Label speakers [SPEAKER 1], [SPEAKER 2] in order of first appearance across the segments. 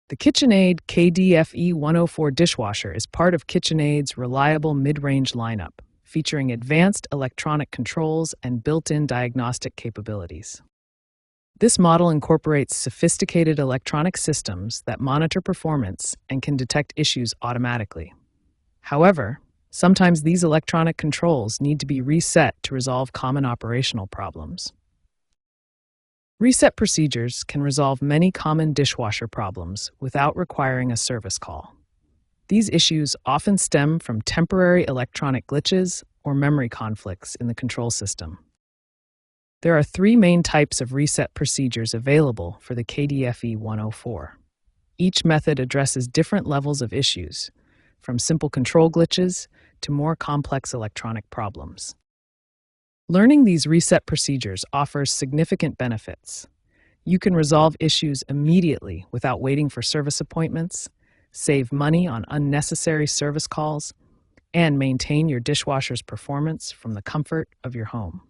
[SPEAKER 1] The KitchenAid KDFE104 dishwasher is part of KitchenAid's reliable mid-range lineup, featuring advanced electronic controls and built-in diagnostic capabilities. This model incorporates sophisticated electronic systems that monitor performance and can detect issues automatically. However, sometimes these electronic controls need to be reset to resolve common operational problems. Reset procedures can resolve many common dishwasher problems without requiring a service call. These issues often stem from temporary electronic glitches or memory conflicts in the control system. There are three main types of reset procedures available for the KDFE104. Each method addresses different levels of issues, from simple control glitches to more complex electronic problems. Learning these reset procedures offers significant benefits. You can resolve issues immediately without waiting for service appointments, save money on unnecessary service calls, and maintain your dishwasher's performance from the comfort of your home.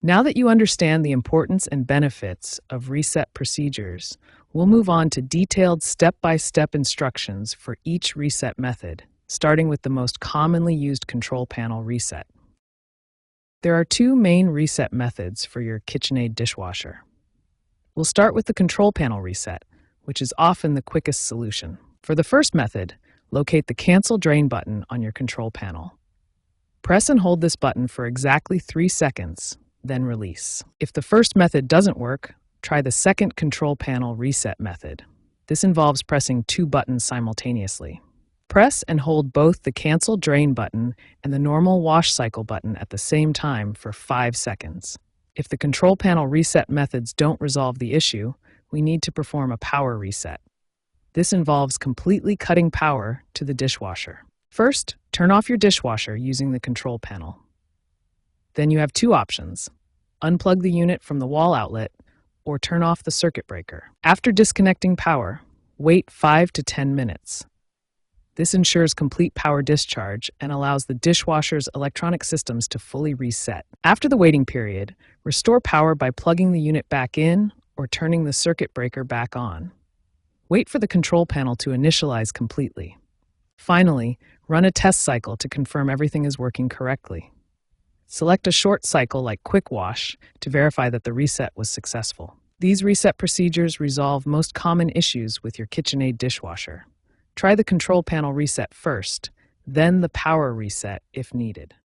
[SPEAKER 1] Now that you understand the importance and benefits of reset procedures, we'll move on to detailed step-by-step instructions for each reset method, starting with the most commonly used control panel reset. There are two main reset methods for your KitchenAid dishwasher. We'll start with the control panel reset, which is often the quickest solution. For the first method, locate the Cancel Drain button on your control panel. Press and hold this button for exactly 3 seconds, then release. If the first method doesn't work, try the second control panel reset method. This involves pressing 2 buttons simultaneously. Press and hold both the Cancel Drain button and the normal wash cycle button at the same time for 5 seconds. If the control panel reset methods don't resolve the issue, we need to perform a power reset. This involves completely cutting power to the dishwasher. First, turn off your dishwasher using the control panel. Then you have 2 options: unplug the unit from the wall outlet or turn off the circuit breaker. After disconnecting power, wait 5 to 10 minutes. This ensures complete power discharge and allows the dishwasher's electronic systems to fully reset. After the waiting period, restore power by plugging the unit back in or turning the circuit breaker back on. Wait for the control panel to initialize completely. Finally, run a test cycle to confirm everything is working correctly. Select a short cycle like Quick Wash to verify that the reset was successful. These reset procedures resolve most common issues with your KitchenAid dishwasher. Try the control panel reset first, then the power reset if needed.